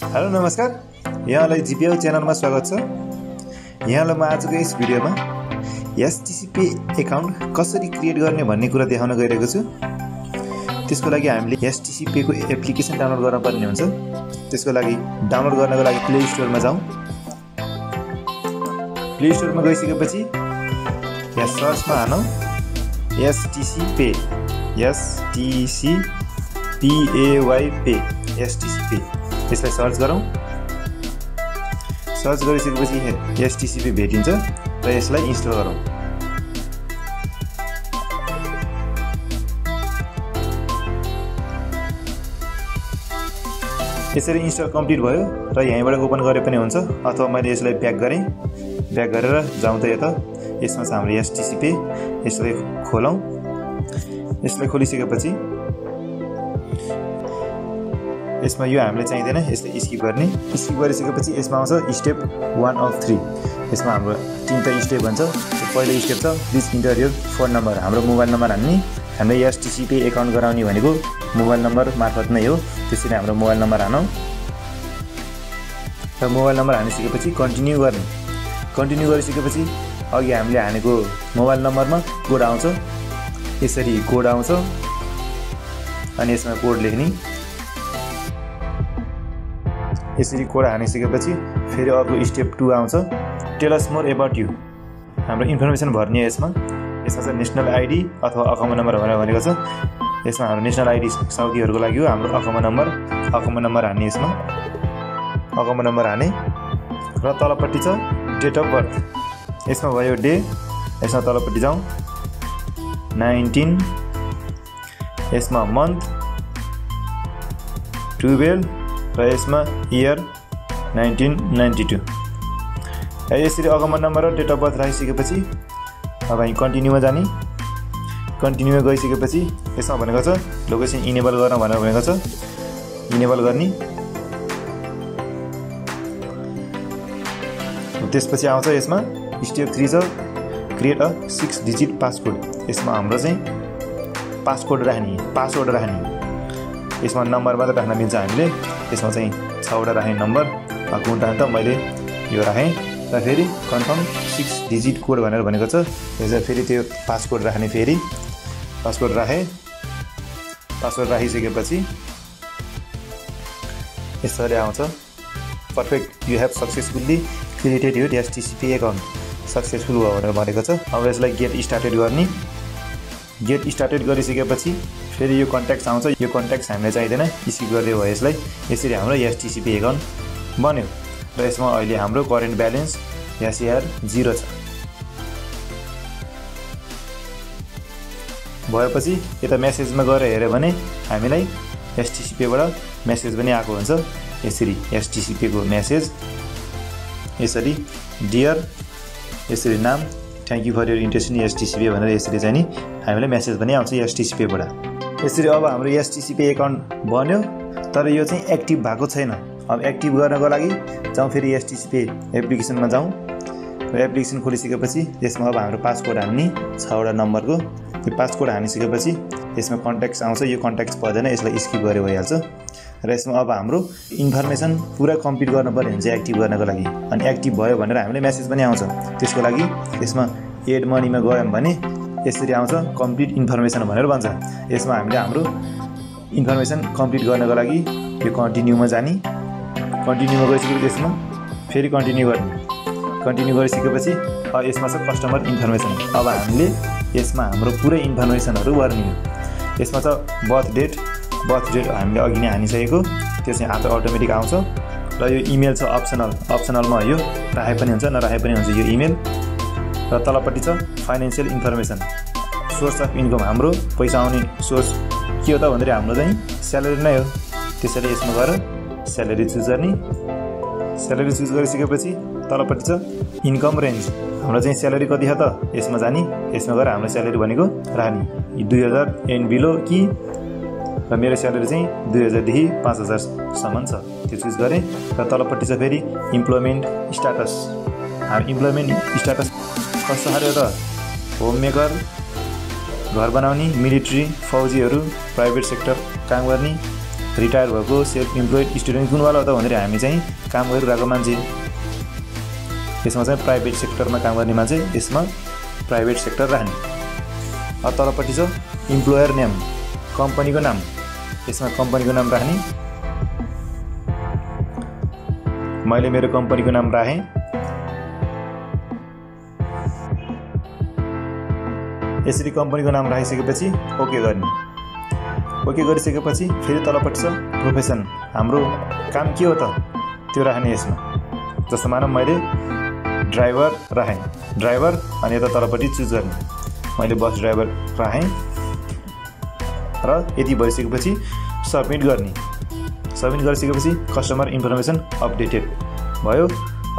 Hello नमस्कार, यहाँलाई GPO च्यानलमा स्वागत छ। यहाँलाई म आजको यस भिडियोमा एसटीसी पे एकाउन्ट कसरी क्रिएट गर्ने भन्ने कुरा देखाउन गइरहेको छु। त्यसको लागि हामीले एसटीसी पे को एप्लिकेसन डाउनलोड गर्न पर्ने हुन्छ। त्यसको लागि डाउनलोड गर्नको लागि प्ले स्टोरमा जाउँ। प्ले स्टोरमा गइसकेपछि यहाँ सर्चमा हानौँ STC pay, STC PAY pay, STC pay. यसलाई सर्च गरौँ। सर्च गरिसकेपछि एसटीसी पे भेटिन्छ र यसलाई इन्स्टल गरौँ। यसरी इन्स्टल कम्प्लिट भयो र यहीँबाट ओपन गरे पनि हुन्छ, अथवा मैले यसलाई ब्याक गरेँ। ब्याक गरेर जाउँ त यता। यसमा छ हाम्रो एसटीसी पे। यसलाई खोलौँ। यसलाई खोलिसकेपछि यसमा यो हामीले चाहिँदैन, यसलाई स्किप गर्ने। स्किप गरिसकेपछि यसमा आउँछ स्टेप 1 of 3। यसमा हाम्रो 3टा स्टेप भन्छ। पहिलो स्टेप छ please enter your phone number. हाम्रो मोबाइल नम्बर हान्ने। हामीले एसटीसी पे एकाउन्ट गराउने भनेको मोबाइल नम्बर मार्फत नै हो। त्यसरी हाम्रो मोबाइल नम्बर हानौँ र मोबाइल नम्बर हानिसकेपछि कन्टिन्यू गर्ने। कन्टिन्यू गरिसकेपछि अघि हामीले हानेको मोबाइल नम्बरमा कोड आउँछ। यसरी कोड आउँछ अनि यसमा कोड लेख्ने। यसरी कोड हानिसकेपछि फेरि अर्को स्टेप 2 आउँछ tell us more about you. हाम्रो इन्फर्मेसन भर्ने यसमा चाहिँ नेसनल आइडी अथवा अकाउन्ट नम्बर भनेको छ। यसमा हाम्रो नेसनल आइडी साउदीहरूको लागि हो। हाम्रो अकाउन्ट नम्बर हान्ने। यसमा अकाउन्ट नम्बर हाने र तलपट्टि छ डेट अफ बर्थ। यसमा भयो डे। यसमा तलपट्टि जाउँ 19। यसमा मन्थ 12 र यसमा इयर 1992। यसरी अकाउन्ट नम्बर र डेट अफ बर्थ राखिसकेपछि अब हामी कन्टिन्यूमा जाने। कन्टिन्यूमा गइसकेपछि यसमा भनेको छ लोकेसन इनेबल गर्न भनेर भनेको छ। इनेबल गर्ने। त्यसपछि आउँछ यसमा स्टेप 3 छ क्रिएट अ 6 डिजिट पासकोड। यसमा हाम्रो चाहिँ पासवर्ड राख्ने। यसमा नम्बर मात्र राख्न मिल्छ हामीले। यसमा चाहिँ 6वटा राख्ने नम्बर। कुन राख्ने त मैले यो राखेँ र फेरि कन्फर्म 6 डिजिट कोड भनेर भनेको छ। यसमा फेरि त्यो पासवर्ड राख्ने। फेरि पासवर्ड राखेँ। पासवर्ड राखिसकेपछि यसरी आउँछ perfect you have successfully created your STC pay account. Successful भयो भनेर भनेको छ। अब यसलाई गेट स्टार्टेड गर्ने। गेट स्टार्टेड गरिसकेपछि फेरि यो कन्ट्याक्ट्स आउँछ। यो कन्ट्याक्ट्स हामीले चाहिँदैन, स्किप गरिदियो भयो यसलाई। यसरी हाम्रो एसटीसी पे एकाउन्ट बन्यो र यसमा अहिले हाम्रो करेन्ट ब्यालेन्स SAR 0 छ। भएपछि यता मेसेजमा गएर हेऱ्यो भने हामीलाई एसटीसी पेबाट मेसेज पनि आएको हुन्छ। यसरी एसटीसी पे को मेसेज यसरी डियर, यसरी नाम, thank you for your interest in STC pay भनेर यसरी चाहिँ नि हामीलाई मेसेज पनि आउँछ एसटीसी पेबाट। यसरी अब हाम्रो एसटीसी पे एकाउन्ट बन्यो, तर यो चाहिँ एक्टिभ भएको छैन। अब एक्टिभ गर्नको लागि जाउँ फेरि एसटीसी पे एप्लिकेसनमा जाउँ र एप्लिकेसन खोलिसकेपछि यसमा अब हाम्रो पासकोड हान्ने 6वटा नम्बरको। त्यो पासकोड हानिसकेपछि यसमा कन्ट्याक्ट्स आउँछ। यो कन्ट्याक्ट्स पर्दैन, यसलाई स्किप गरे भइहाल्छ। र यसमा अब हाम्रो इन्फर्मेसन पुरा कम्प्लिट गर्नुपर्ने हुन्छ एक्टिभ गर्नको लागि। अनि एक्टिभ भयो भनेर हामीलाई मेसेज पनि आउँछ। त्यसको लागि यसमा एड मनीमा गयौँ भने यसरी आउँछ कम्प्लिट इन्फर्मेसन भनेर भन्छ। यसमा हामीले हाम्रो इन्फर्मेसन कम्प्लिट गर्नको लागि यो कन्टिन्यूमा जाने। कन्टिन्यूमा गइसकेपछि यसमा फेरि कन्टिन्यू गर्ने। कन्टिन्यू गरिसकेपछि यसमा छ कस्टमर इन्फर्मेसन। अब हामीले यसमा हाम्रो पुरै इन्फर्मेसनहरू भर्ने हो। यसमा छ बर्थ डेट हामीले अघि नै हानिसकेको, त्यो चाहिँ अटोमेटिक आउँछ। र यो इमेल छ अप्सनलमा यो राखे पनि हुन्छ नराखे पनि हुन्छ यो इमेल। र तलपट्टि छ financial information, source of income. हाम्रो पैसा आउने सोर्स के हो त भन्दाखेरि हाम्रो चाहिँ स्यालेरी नै हो। त्यसैले यसमा गएर स्यालेरी चुज गर्ने। स्यालेरी चुज गरिसकेपछि तलपट्टि छ इन्कम रेन्ज। हाम्रो चाहिँ स्यालेरी कति छ त यसमा जाने। यसमा गएर हाम्रो स्यालेरी भनेको राख्ने 2000 एन्ड बिलो कि, र मेरो स्यालेरी चाहिँ 2000 देखि 5000 सम्म छ। त्यो चुज गरेँ। र तलपट्टि छ फेरि इम्प्लोइमेन्ट स्ट्याटस। हाम्रो इम्प्लोइमेन्ट स्ट्याटस कस्तो खाले त होम मेकर, घर बनाउने, मिलिट्री, फौजीहरू, प्राइभेट सेक्टर काम गर्ने, रिटायर भएको सेल्फ इम्प्लोइड स्टुडेन्ट कुनवाला हो त भनेर हामी चाहिँ काम गरिरहेको मान्छे, यसमा चाहिँ प्राइभेट सेक्टरमा काम गर्ने मान्छे, यसमा प्राइभेट सेक्टर राख्ने। अब तलपट्टि छ इम्प्लोयर नेम, कम्पनीको नाम, यसमा कम्पनीको नाम राख्ने। मैले मेरो कम्पनीको नाम राखेँ। यसरी कम्पनीको नाम राखिसकेपछि ओके गर्ने। ओके गरिसकेपछि फेरि तलपट्टि छ प्रोफेसन, हाम्रो काम के हो त त्यो राख्ने यसमा। जस्तो मानौँ मैले ड्राइभर राखेँ, ड्राइभर, अनि यता तलपट्टि चुज गर्ने। मैले बस ड्राइभर राखेँ र यति भइसकेपछि सबमिट गर्ने। सबमिट गरिसकेपछि कस्टमर इन्फर्मेसन अपडेटेड भयो।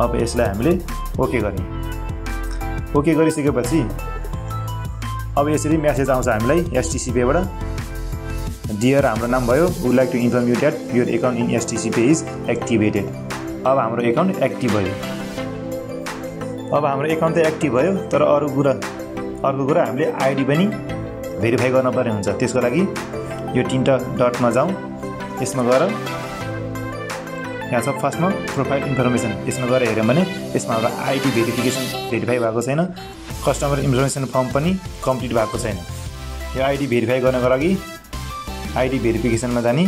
अब यसलाई हामीले ओके गर्ने। ओके गरिसकेपछि अब यसरी मेसेज आउँछ हामीलाई एसटीसी पेबाट, डियर हाम्रो नाम भयो, would like to inform you that your account in STC pay is activated. अब हाम्रो एकाउन्ट एक्टिभ भयो। अब हाम्रो एकाउन्ट त एक्टिभ भयो, तर अर्को कुरा हामीले आइडी पनि भेरिफाई गर्नुपर्ने हुन्छ। त्यसको लागि यो तीनटा डटमा जाउँ, यसमा गएर यहाँ छ फर्स्टमा प्रोफाइल इन्फर्मेसन, यसमा गएर हेऱ्यौँ भने यसमा हाम्रो आइडी भेरिफाई भएको छैन, कस्टमर इन्फर्मेसन फर्म पनि कम्प्लिट भएको छैन। यो आइडी भेरिफाई गर्नको लागि आइडी भेरिफिकेसनमा जाने।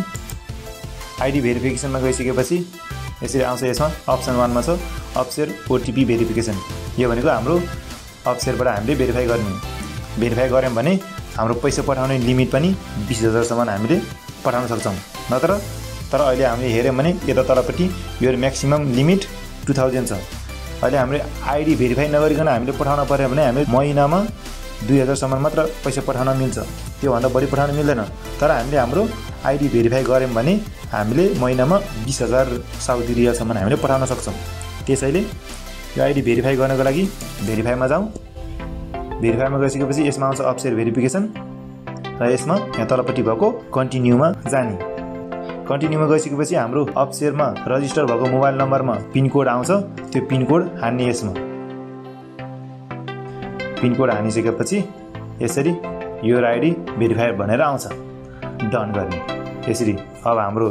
आइडी भेरिफिकेसनमा गइसकेपछि यसरी आउँछ, यसमा अप्सन 1 मा छ अफसेयर ओटिपी भेरिफिकेसन। यो भनेको हाम्रो अफसेयरबाट हामीले भेरिफाई गर्ने। भेरिफाई गऱ्यौँ भने हाम्रो पैसा पठाउने लिमिट पनि 20,000 सम्म हामीले पठाउन सक्छौँ। तर अहिले हामीले हेऱ्यौँ भने यता तलपट्टि यो म्याक्सिमम लिमिट 2000 छ। अहिले हामीले आइडी भेरिफाई नगरिकन हामीले पठाउन पर्यो भने हामीले महिनामा 2000 सम्म मात्र पैसा पठाउन मिल्छ, त्योभन्दा बढी पठाउन मिल्दैन। तर हामीले हाम्रो आइडी भेरिफाई गऱ्यौँ भने हामीले महिनामा 20,000 साउदी रियालसम्म हामीले पठाउन सक्छौँ। त्यसैले यो आइडी भेरिफाई गर्नको लागि भेरिफाईमा जाउँ। भेरिफाईमा गइसकेपछि यसमा आउँछ अफसेयर भेरिफिकेसन र यसमा यहाँ तलपट्टि भएको कन्टिन्यूमा जाने। कन्टिन्यूमा गइसकेपछि हाम्रो अफसेयरमा रजिस्टर भएको मोबाइल नम्बरमा पिनकोड आउँछ, त्यो पिनकोड हान्ने। यसमा पिनकोड हानिसकेपछि यसरी यो आइडी भेरिफाई भनेर आउँछ, डन गर्ने। यसरी अब हाम्रो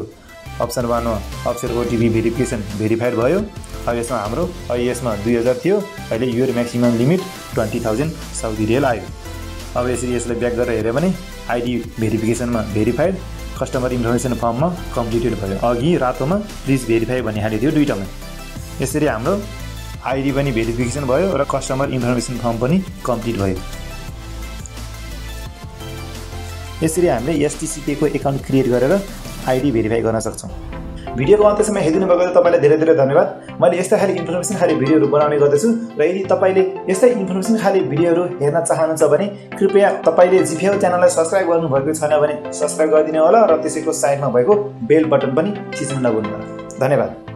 अप्सन 1 मा अफसेयर ओटिपी भेरिफिकेसन भेरिफाइड भयो। अब यसमा हाम्रो यसमा 2000 थियो, अहिले यो म्याक्सिमम लिमिट 20,000 साउदी रियल आयो। अब यसरी यसलाई ब्याक गरेर हेऱ्यो भने आइडी भेरिफिकेसनमा भेरिफाइड, कस्टमर इन्फर्मेसन फर्ममा कम्प्लिटेड भयो। अघि रातोमा प्लिज भेरिफाई भनिहालेको थियो दुईटामा। यसरी हाम्रो आइडी पनि भेरिफिकेसन भयो र कस्टमर इन्फर्मेसन फर्म पनि कम्प्लिट भयो। यसरी हामीले एसटीसी पे को एकाउन्ट क्रिएट गरेर आइडी भेरिफाई गर्न सक्छौँ। भिडियोको अन्त्यसम्म हेरिदिनु भएको तपाईलाई धेरै धेरै धन्यवाद। मैले यस्तै खाली इन्फर्मेसन खाली भिडियोहरू बनाउने गर्दछु र यदि तपाईले यस्तै इन्फर्मेसन खाली भिडियोहरू हेर्न चाहनुहुन्छ भने कृपया तपाईले जिफेओ च्यानललाई सब्स्क्राइब गर्नुभएको छैन भने सब्स्क्राइब गरिदिनु होला र त्यसैको साइडमा भएको बेल बटन पनि थिच्न नभुल्नुहोला। धन्यवाद।